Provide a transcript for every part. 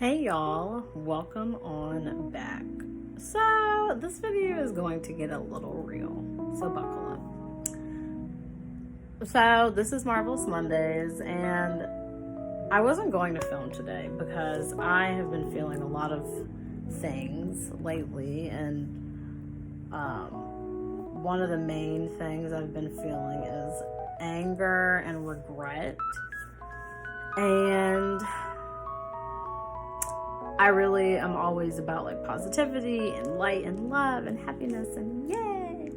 Hey y'all, welcome on back. So this video is going to get a little real, so buckle up. So this is Marvelous Mondays, and I wasn't going to film today because I have been feeling a lot of things lately, and one of the main things I've been feeling is anger and regret. And I really am always about like positivity and light and love and happiness and yay,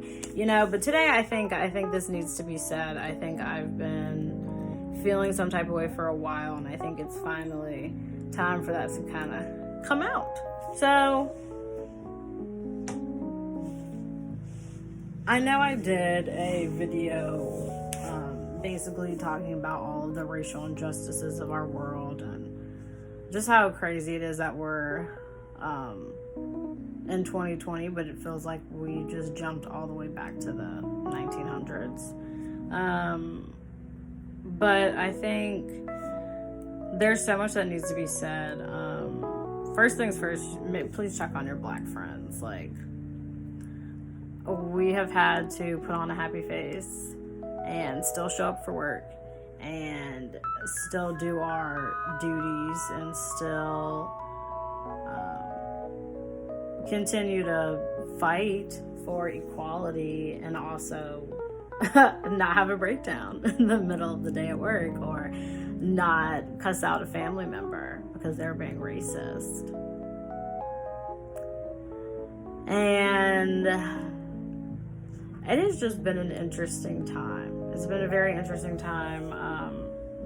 but today I think this needs to be said. I think I've been feeling some type of way for a while, and I think it's finally time for that to kind of come out. So I know I did a video basically talking about all of the racial injustices of our world and just how crazy it is that we're in 2020, but it feels like we just jumped all the way back to the 1900s. But I think there's so much that needs to be said. First things first, please check on your Black friends. Like, we have had to put on a happy face and still show up for work and still do our duties and still continue to fight for equality, and also not have a breakdown in the middle of the day at work, or not cuss out a family member because they're being racist. And it has just been an interesting time. It's been a very interesting time.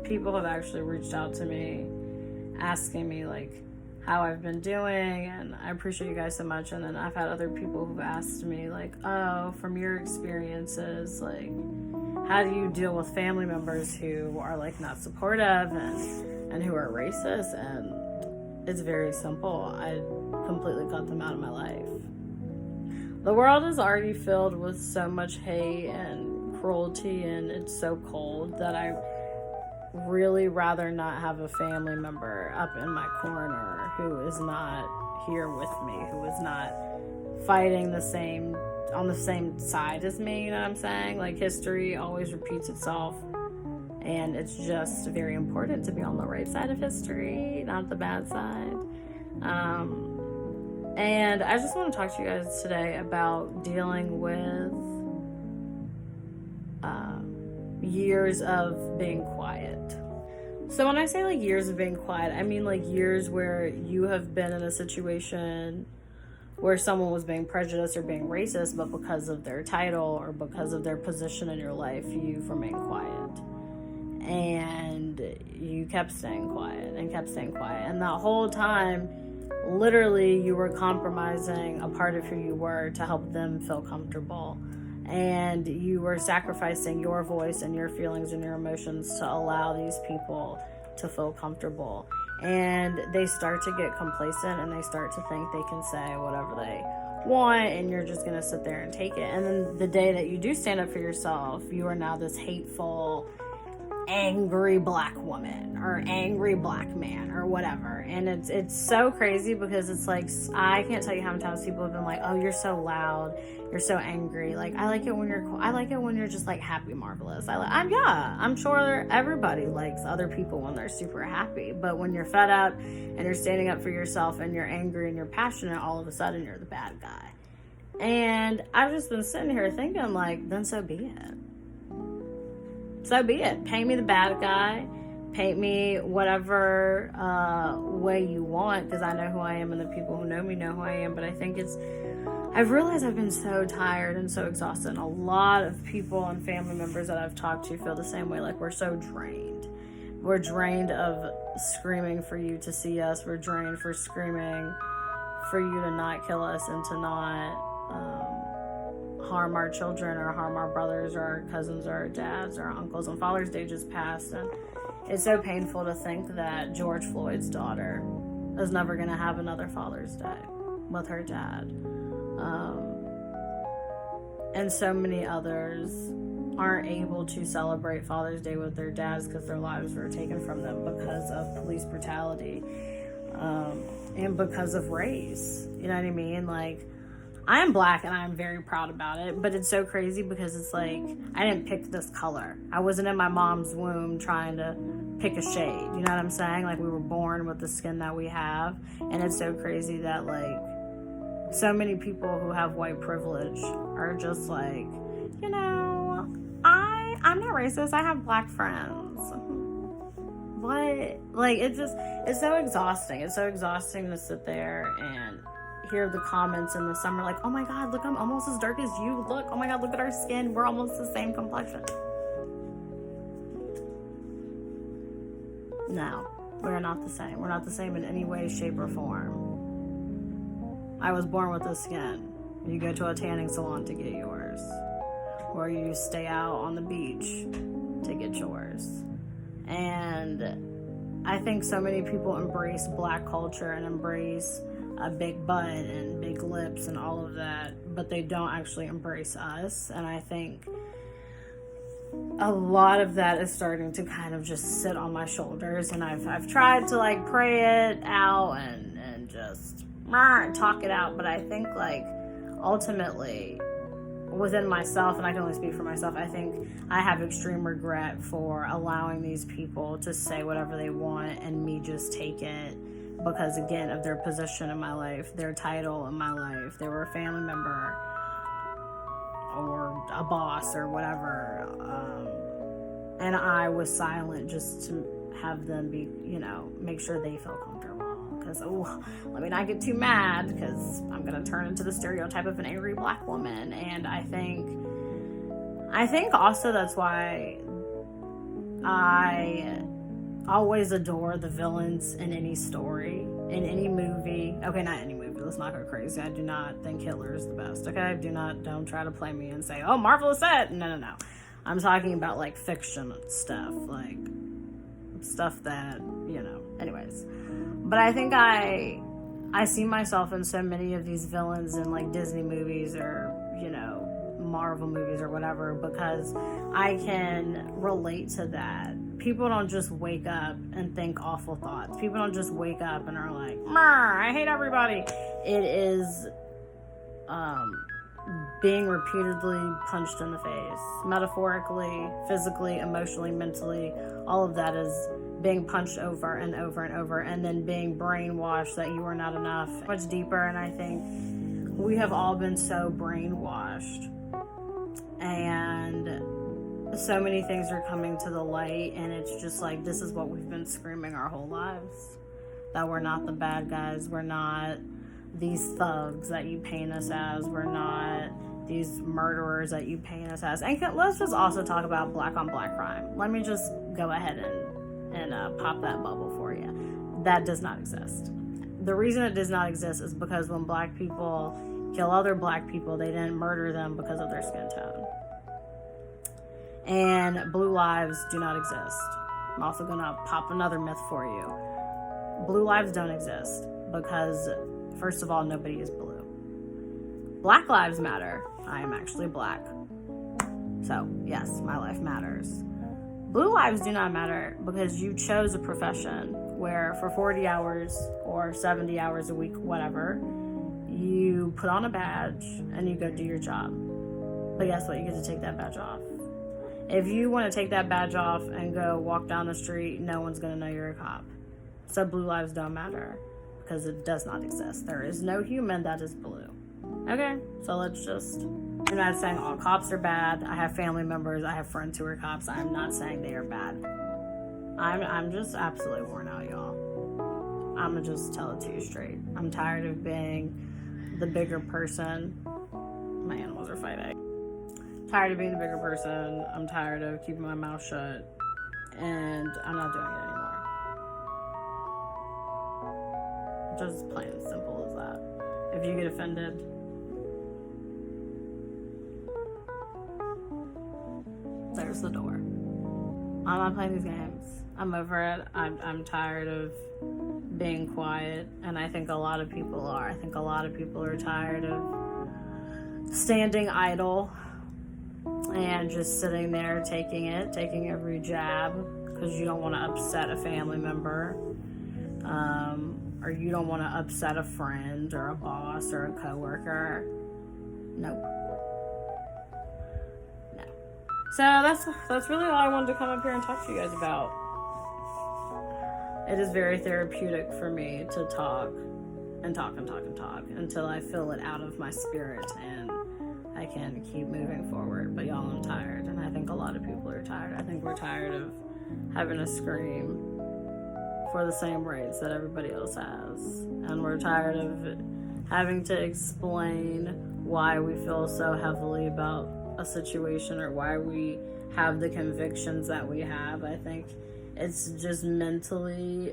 People have actually reached out to me asking me like how I've been doing, and I appreciate you guys so much. And then I've had other people who've asked me like, oh, from your experiences, like, how do you deal with family members who are like not supportive and who are racist? And it's very simple. I completely cut them out of my life. The world is already filled with so much hate and cruelty, and it's so cold that I really rather not have a family member up in my corner who is not here with me, who is not fighting on the same side as me. You know what I'm saying? Like, history always repeats itself, and it's just very important to be on the right side of history, not the bad side. And I just want to talk to you guys today about dealing with years of being quiet. So when I say like years of being quiet, I mean like years where you have been in a situation where someone was being prejudiced or being racist, but because of their title or because of their position in your life, you've remained quiet. And you kept staying quiet and kept staying quiet. And that whole time, literally, you were compromising a part of who you were to help them feel comfortable. And you were sacrificing your voice and your feelings and your emotions to allow these people to feel comfortable. And they start to get complacent, and they start to think they can say whatever they want, and you're just going to sit there and take it. And then the day that you do stand up for yourself, you are now this hateful, angry Black woman or angry Black man or whatever. And it's so crazy because it's like, I can't tell you how many times people have been like, oh, you're so loud, you're so angry. Like, I like it when you're just like happy, Marvelous. I'm sure everybody likes other people when they're super happy, but when you're fed up and you're standing up for yourself and you're angry and you're passionate, all of a sudden you're the bad guy. And I've just been sitting here thinking like, then so be it. So be it. Paint me the bad guy. Paint me whatever way you want, because I know who I am and the people who know me know who I am. But I think I've realized I've been so tired and so exhausted. And a lot of people and family members that I've talked to feel the same way. Like, we're so drained. We're drained of screaming for you to see us. We're drained for screaming for you to not kill us and to not harm our children or harm our brothers or our cousins or our dads or our uncles. And Father's Day just passed, and it's so painful to think that George Floyd's daughter is never going to have another Father's Day with her dad. And so many others aren't able to celebrate Father's Day with their dads because their lives were taken from them because of police brutality. and because of race. You know what I mean? Like, I am black and I'm very proud about it, but it's so crazy because it's like, I didn't pick this color. I wasn't in my mom's womb trying to pick a shade. You know what I'm saying? Like, we were born with the skin that we have, and it's so crazy that, like, so many people who have white privilege are just like, you know, I'm not racist. I have black friends. What? Like, it's so exhausting. It's so exhausting to sit there and hear the comments in the summer like, oh my God, look, I'm almost as dark as you. Look, oh my God, look at our skin. We're almost the same complexion. No, we're not the same. We're not the same in any way, shape, or form. I was born with this skin. You go to a tanning salon to get yours, or you stay out on the beach to get yours. And I think so many people embrace black culture and embrace a big butt and big lips and all of that, but they don't actually embrace us. And I think a lot of that is starting to kind of just sit on my shoulders, and I've tried to like pray it out and just talk it out, but I think like ultimately within myself, and I can only speak for myself, I think I have extreme regret for allowing these people to say whatever they want and me just take it because, again, of their position in my life, their title in my life. They were a family member or a boss or whatever, and I was silent just to have them be, you know, make sure they felt comfortable. Because, let me not get too mad, because I'm going to turn into the stereotype of an angry black woman. And I think also that's why I always adore the villains in any story, in any movie. Okay, not any movie. Let's not go crazy. I do not think Hitler is the best. Okay, don't try to play me and say, oh, Marvel is it. No. I'm talking about like fiction stuff, like stuff that, you know, anyways. But I think I see myself in so many of these villains in like Disney movies or, you know, Marvel movies or whatever, because I can relate to that. People don't just wake up and think awful thoughts. People don't just wake up and are like, I hate everybody. It is being repeatedly punched in the face, metaphorically, physically, emotionally, mentally. All of that is being punched over and over and over, and then being brainwashed that you are not enough. Much deeper, and I think we have all been so brainwashed, and so many things are coming to the light, and it's just like, this is what we've been screaming our whole lives, that we're not the bad guys, we're not these thugs that you paint us as, we're not these murderers that you paint us as. And let's just also talk about black on black crime. Let me just go ahead and pop that bubble for you. That does not exist. The reason it does not exist is because when black people kill other black people, they didn't murder them because of their skin tone. And blue lives do not exist. I'm also gonna pop another myth for you. Blue lives don't exist because, first of all, nobody is blue. Black lives matter. I am actually black. So, yes, my life matters. Blue lives do not matter because you chose a profession where for 40 hours or 70 hours a week, whatever, you put on a badge and you go do your job. But guess what? You get to take that badge off. If you want to take that badge off and go walk down the street, no one's going to know you're a cop. So blue lives don't matter because it does not exist. There is no human that is blue. Okay, so let's just... I'm not saying all cops are bad. I have family members. I have friends who are cops. I'm not saying they are bad. I'm just absolutely worn out, y'all. I'm gonna just tell it to you straight. I'm tired of being the bigger person. My animals are fighting. Tired of being the bigger person. I'm tired of keeping my mouth shut. And I'm not doing it anymore. Just plain and simple as that. If you get offended, there's the door. I'm not playing these games. I'm over it. I'm tired of being quiet, and I think a lot of people are. I think a lot of people are tired of standing idle and just sitting there taking every jab because you don't want to upset a family member, or or you don't want to upset a friend or a boss or a coworker. Nope. No. So that's really all I wanted to come up here and talk to you guys about. It is very therapeutic for me to talk and talk and talk and talk until I feel it out of my spirit and I can keep moving forward. But y'all, I'm tired, and I think a lot of people are tired. I think we're tired of having to scream for the same rights that everybody else has, and we're tired of having to explain why we feel so heavily about a situation or why we have the convictions that we have. I think it's just mentally,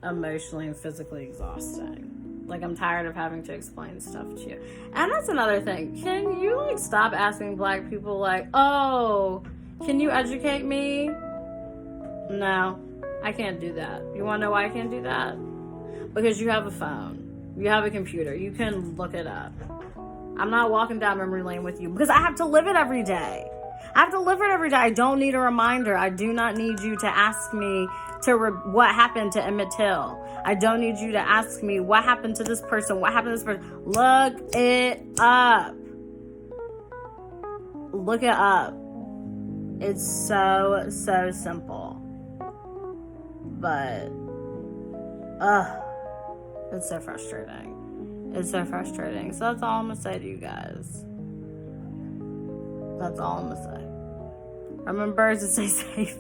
emotionally, and physically exhausting. Like, I'm tired of having to explain stuff to you. And that's another thing. Can you, like, stop asking black people, like, oh, can you educate me? No, I can't do that. You want to know why I can't do that? Because you have a phone. You have a computer. You can look it up. I'm not walking down memory lane with you because I have to live it every day. I don't need a reminder. I do not need you to ask me what happened to Emmett Till. I don't need you to ask me what happened to this person. What happened to this person? Look it up. Look it up. It's so simple. But, it's so frustrating. So that's all I'm going to say to you guys. That's all I'm going to say. Remember to stay safe.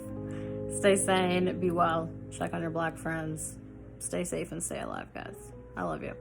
Stay sane. Be well. Check on your black friends. Stay safe and stay alive, guys. I love you.